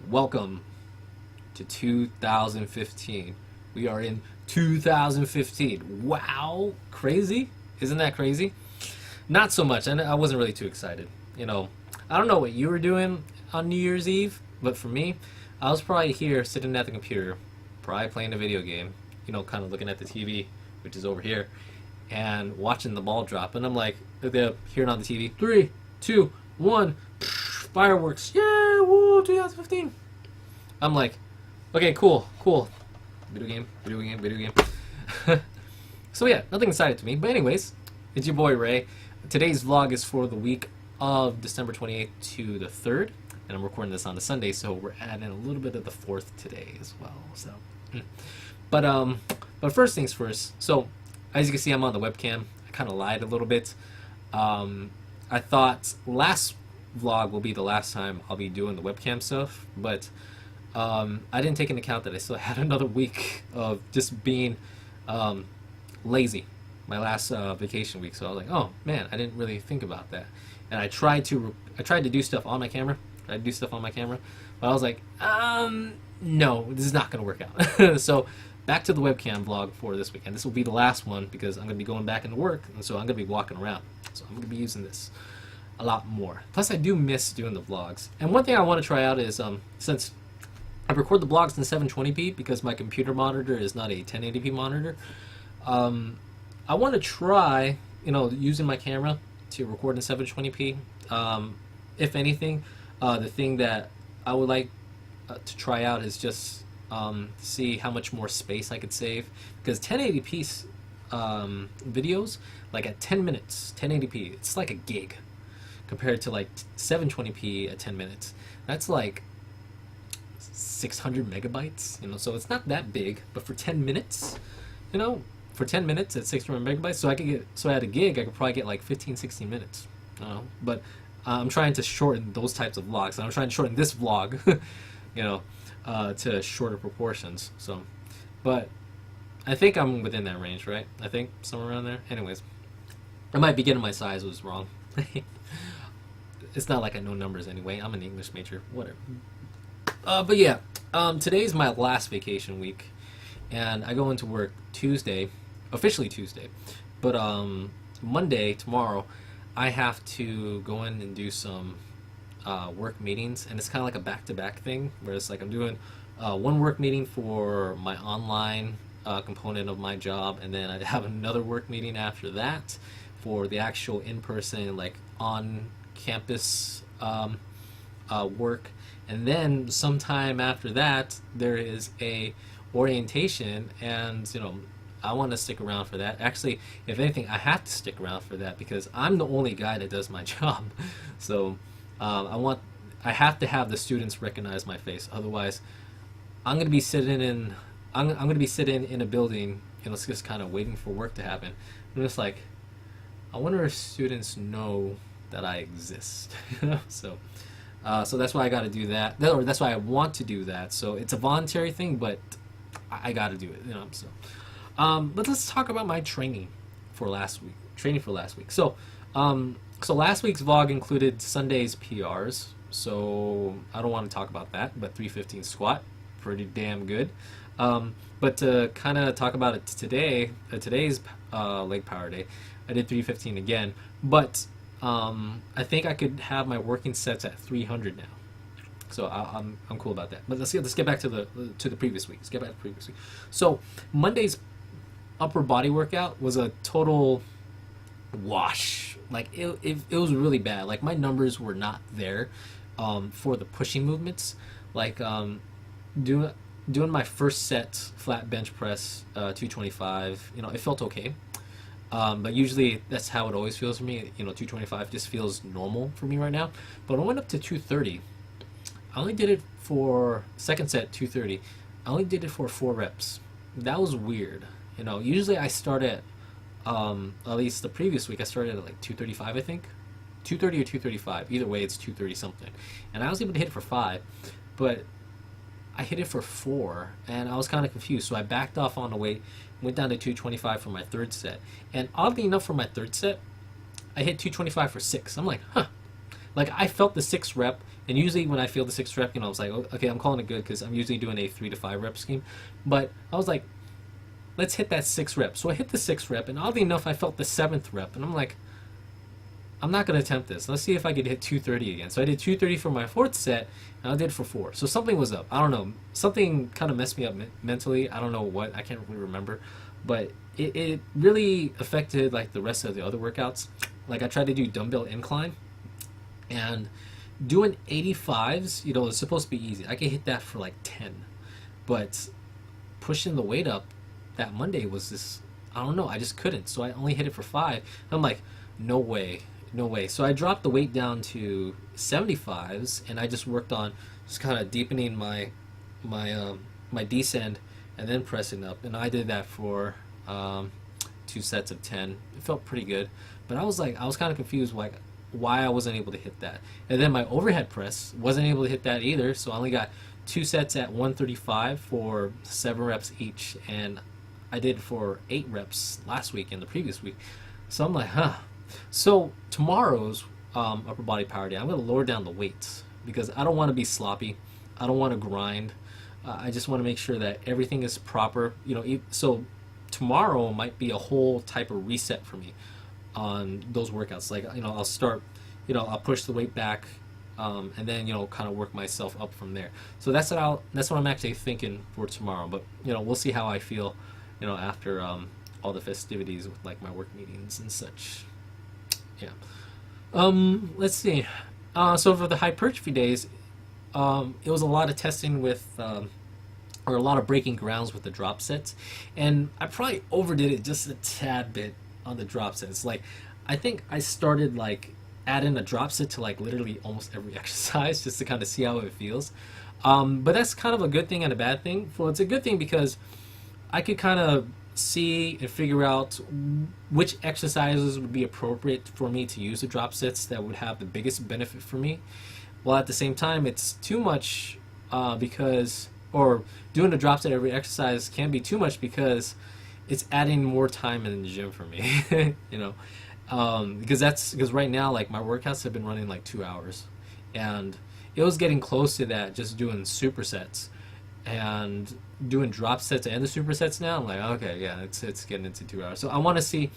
Welcome to 2015. We are in 2015. Wow, crazy? Isn't that crazy? Not so much. I wasn't really too excited. I don't know what you were doing on New Year's Eve, but for me, I was probably here sitting at the computer, probably playing a video game, kind of looking at the TV, which is over here, and watching the ball drop. And I'm like, hearing on the TV, 3, 2, 1, fireworks. Yeah, woo, 2015. I'm like, okay, cool. Video game. So yeah, nothing excited to me. But anyways, it's your boy Ray. Today's vlog is for the week of December 28th to the 3rd. And I'm recording this on the Sunday, so we're adding a little bit of the 4th today as well. So, but first things first. So, as you can see, I'm on the webcam. I kind of lied a little bit. I thought last vlog will be the last time I'll be doing the webcam stuff, but I didn't take into account that I still had another week of just being lazy. My last vacation week, so I was like, oh man, I didn't really think about that. And I tried to do stuff on my camera. But I was like, no, this is not going to work out. So back to the webcam vlog for this weekend. This will be the last one because I'm going to be going back into work, and so I'm going to be walking around. So I'm going to be using this a lot more. Plus, I do miss doing the vlogs. And one thing I want to try out is, since I record the vlogs in 720p because my computer monitor is not a 1080p monitor, I want to try, using my camera to record in 720p. If anything, the thing that I would like to try out is just see how much more space I could save, because 1080p videos, like at 10 minutes, 1080p, it's like a gig compared to like 720p at 10 minutes. That's like 600 megabytes, so it's not that big, but for 10 minutes, for 10 minutes at 600 megabytes, so at a gig I could probably get like 15, 16 minutes. But I'm trying to shorten those types of vlogs, and I'm trying to shorten this vlog, to shorter proportions. So, but I think I'm within that range, right? I think somewhere around there. Anyways, I might be getting my size was wrong. It's not like I know numbers anyway. I'm an English major, whatever. But yeah, today's my last vacation week, and I go into work Tuesday, officially Tuesday, but Monday, tomorrow, I have to go in and do some work meetings, and it's kind of like a back-to-back thing, where it's like I'm doing one work meeting for my online component of my job, and then I have another work meeting after that for the actual in-person, like on-campus work. And then sometime after that, there is a orientation, and I want to stick around for that. Actually, if anything, I have to stick around for that because I'm the only guy that does my job. So I have to have the students recognize my face. Otherwise, I'm gonna be sitting in a building, just kind of waiting for work to happen. And it's like, I wonder if students know that I exist. So that's why I got to do that. Or that's why I want to do that. So it's a voluntary thing, but I got to do it. So. But let's talk about my training for last week. So, so last week's vlog included Sunday's PRs. So I don't want to talk about that. But 315 squat, pretty damn good. But to kind of talk about it today, today's leg power day, I did 315 again. But I think I could have my working sets at 300 now, so I'm cool about that. But let's get back to the previous week. So Monday's upper body workout was a total wash. Like it was really bad. Like my numbers were not there for the pushing movements. Like doing my first set flat bench press 225. It felt okay. But usually that's how it always feels for me. 225 just feels normal for me right now. But when I went up to 230, I only did it for second set 230. I only did it for 4 reps. That was weird. Usually I start at least the previous week I started at like 235, I think. 230 or 235. Either way, it's 230 something. And I was able to hit it for 5, but I hit it for 4, and I was kind of confused. So I backed off on the weight, went down to 225 for my third set. And oddly enough, for my third set, I hit 225 for 6. I'm like, huh, Like I felt the 6 rep, and usually when I feel the 6 rep, I was like, oh, okay, I'm calling it good because I'm usually doing a 3 to 5 rep scheme. But I was like, let's hit that 6 rep. So I hit the 6 rep, and oddly enough, I felt the 7th rep, and I'm like, I'm not going to attempt this. Let's see if I could hit 230 again. So I did 230 for my 4th set, and I did for 4. So something was up. I don't know. Something kind of messed me up mentally. I don't know what. I can't really remember. But it really affected like the rest of the other workouts. Like I tried to do dumbbell incline, and doing 85s, it's supposed to be easy. I could hit that for like 10. But pushing the weight up that Monday was this, I don't know, I just couldn't. So I only hit it for 5. And I'm like, no way. No way. So I dropped the weight down to 75s, and I just worked on just kind of deepening my descend and then pressing up. And I did that for 2 sets of 10. It felt pretty good, but I was kind of confused why I wasn't able to hit that. And then my overhead press wasn't able to hit that either. So I only got 2 sets at 135 for 7 reps each, and I did for 8 reps last week and the previous week. So I'm like, huh. So tomorrow's upper body power day, I'm going to lower down the weights because I don't want to be sloppy. I don't want to grind. I just want to make sure that everything is proper. So tomorrow might be a whole type of reset for me on those workouts. Like I'll start, I'll push the weight back, and then kind of work myself up from there. So that's what I'm actually thinking for tomorrow. But we'll see how I feel, after all the festivities with like my work meetings and such. Yeah. Let's see. So for the hypertrophy days, it was a lot of testing with, or a lot of breaking grounds with the drop sets, and I probably overdid it just a tad bit on the drop sets. Like, I think I started like adding a drop set to like literally almost every exercise just to kind of see how it feels. But that's kind of a good thing and a bad thing. Well, it's a good thing because I could kind of see and figure out which exercises would be appropriate for me to use the drop sets that would have the biggest benefit for me. While at the same time, it's too much or doing the drop set every exercise can be too much because it's adding more time in the gym for me. Because right now, like my workouts have been running like 2 hours, and it was getting close to that just doing supersets. And doing drop sets and the supersets now, I'm like, okay, yeah, it's getting into 2 hours. So I want to see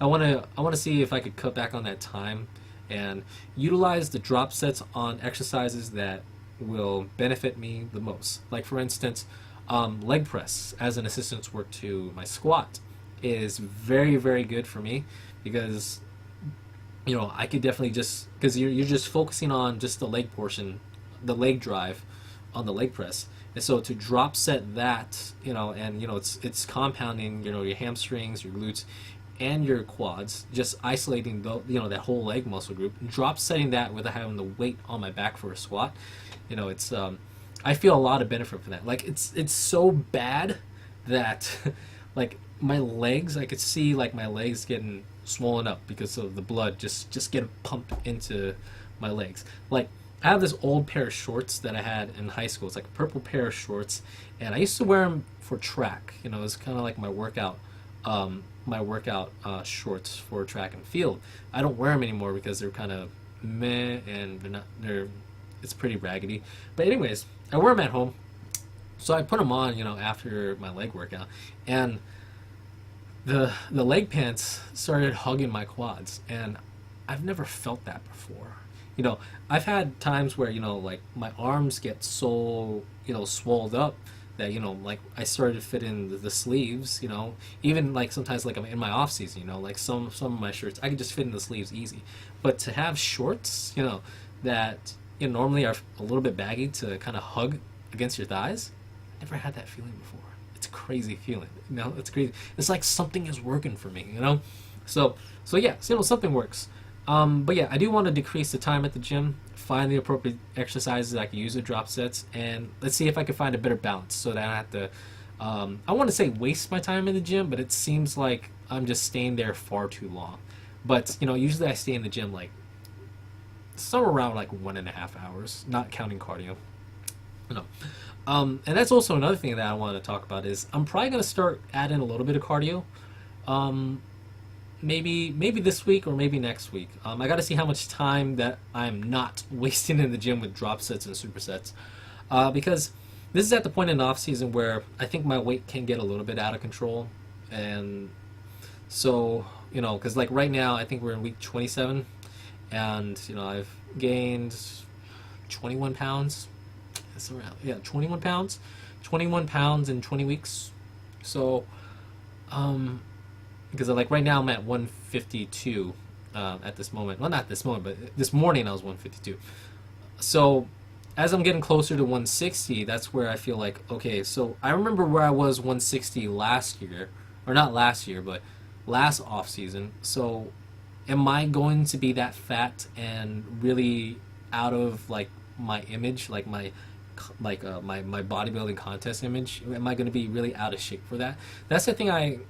if I could cut back on that time and utilize the drop sets on exercises that will benefit me the most. Like for instance, leg press as an assistance work to my squat is very, very good for me because I could definitely because you're just focusing on just the leg portion, the leg drive on the leg press. And so to drop set that, it's compounding, your hamstrings, your glutes, and your quads, just isolating that whole leg muscle group, drop setting that without having the weight on my back for a squat. It's I feel a lot of benefit from that. Like it's so bad that like my legs, I could see like my legs getting swollen up because of the blood just getting pumped into my legs. Like I have this old pair of shorts that I had in high school. It's like a purple pair of shorts, and I used to wear them for track. It's kind of like my workout shorts for track and field. I don't wear them anymore because they're kind of meh, and it's pretty raggedy. But anyways, I wear them at home, so I put them on, after my leg workout, and the leg pants started hugging my quads, and I've never felt that before. I've had times where, like my arms get so, swolled up that, like I started to fit in the sleeves, even like sometimes like I'm in my off season, like some of my shirts, I could just fit in the sleeves easy. But to have shorts, that normally are a little bit baggy to kind of hug against your thighs, I never had that feeling before. It's a crazy feeling, it's crazy. It's like something is working for me, So yeah, something works. But yeah, I do want to decrease the time at the gym, find the appropriate exercises I can use the drop sets, and let's see if I can find a better balance so that I don't have to, I want to say waste my time in the gym, but it seems like I'm just staying there far too long. But, usually I stay in the gym like somewhere around like 1.5 hours, not counting cardio. And that's also another thing that I want to talk about is I'm probably going to start adding a little bit of cardio. maybe this week or maybe next week. I got to see how much time that I'm not wasting in the gym with drop sets and supersets, because this is at the point in the off season where I think my weight can get a little bit out of control, and so because like right now I think we're in week 27, and I've gained 21 pounds. That's around 21 pounds, 21 pounds in 20 weeks. So because like right now I'm at 152 at this moment. Well, not this moment, but this morning I was 152. So as I'm getting closer to 160, that's where I feel like, okay, so I remember where I was 160 last year, or not last year, but last off season. So am I going to be that fat and really out of like my image, like my my bodybuilding contest image? Am I going to be really out of shape for that? That's the thing I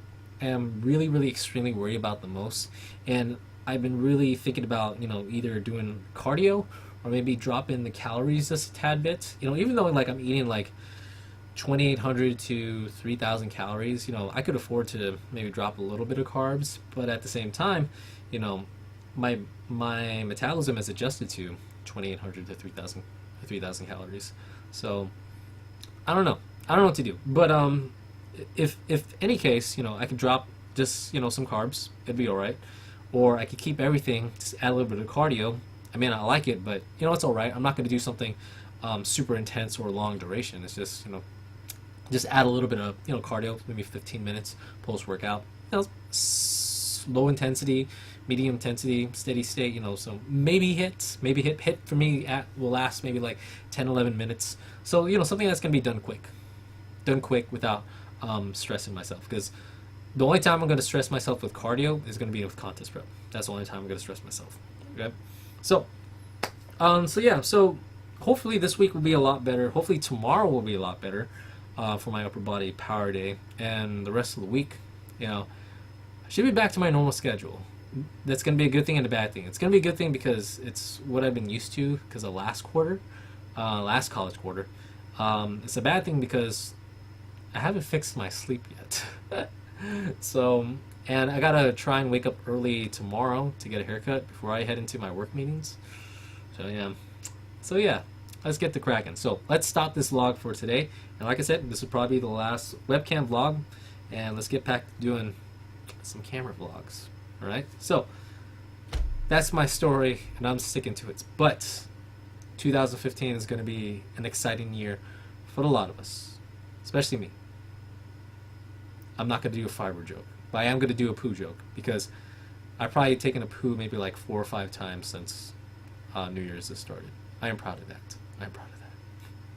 am really, really extremely worried about the most. And I've been really thinking about, either doing cardio or maybe dropping the calories just a tad bit. Even though like I'm eating like 2,800 to 3,000 calories, I could afford to maybe drop a little bit of carbs, but at the same time, my metabolism is adjusted to 2,800 to 3,000 calories. So I don't know. I don't know what to do. But if any case, I could drop just some carbs. It'd be all right. Or I could keep everything, just add a little bit of cardio. I may not like it, but it's all right. I'm not going to do something super intense or long duration. It's just just add a little bit of cardio, maybe 15 minutes post workout. Low intensity, medium intensity, steady state. So maybe hit for me will last maybe like 10, 11 minutes. So something that's going to be done quick without stressing myself, because the only time I'm going to stress myself with cardio is going to be with contest prep. That's the only time I'm going to stress myself. Okay, so so hopefully this week will be a lot better. Hopefully tomorrow will be a lot better for my upper body power day, and the rest of the week, I should be back to my normal schedule. That's going to be a good thing and a bad thing. It's going to be a good thing because it's what I've been used to because of last college quarter. It's a bad thing because I haven't fixed my sleep yet. So, and I gotta try and wake up early tomorrow to get a haircut before I head into my work meetings. So yeah, let's get to cracking. So let's stop this vlog for today. And like I said, this will probably be the last webcam vlog, and let's get back to doing some camera vlogs. All right. So that's my story, and I'm sticking to it. But 2015 is going to be an exciting year for a lot of us, especially me. I'm not going to do a fiber joke, but I am going to do a poo joke because I've probably taken a poo maybe like 4 or 5 times since New Year's has started. I am proud of that. I'm proud of that.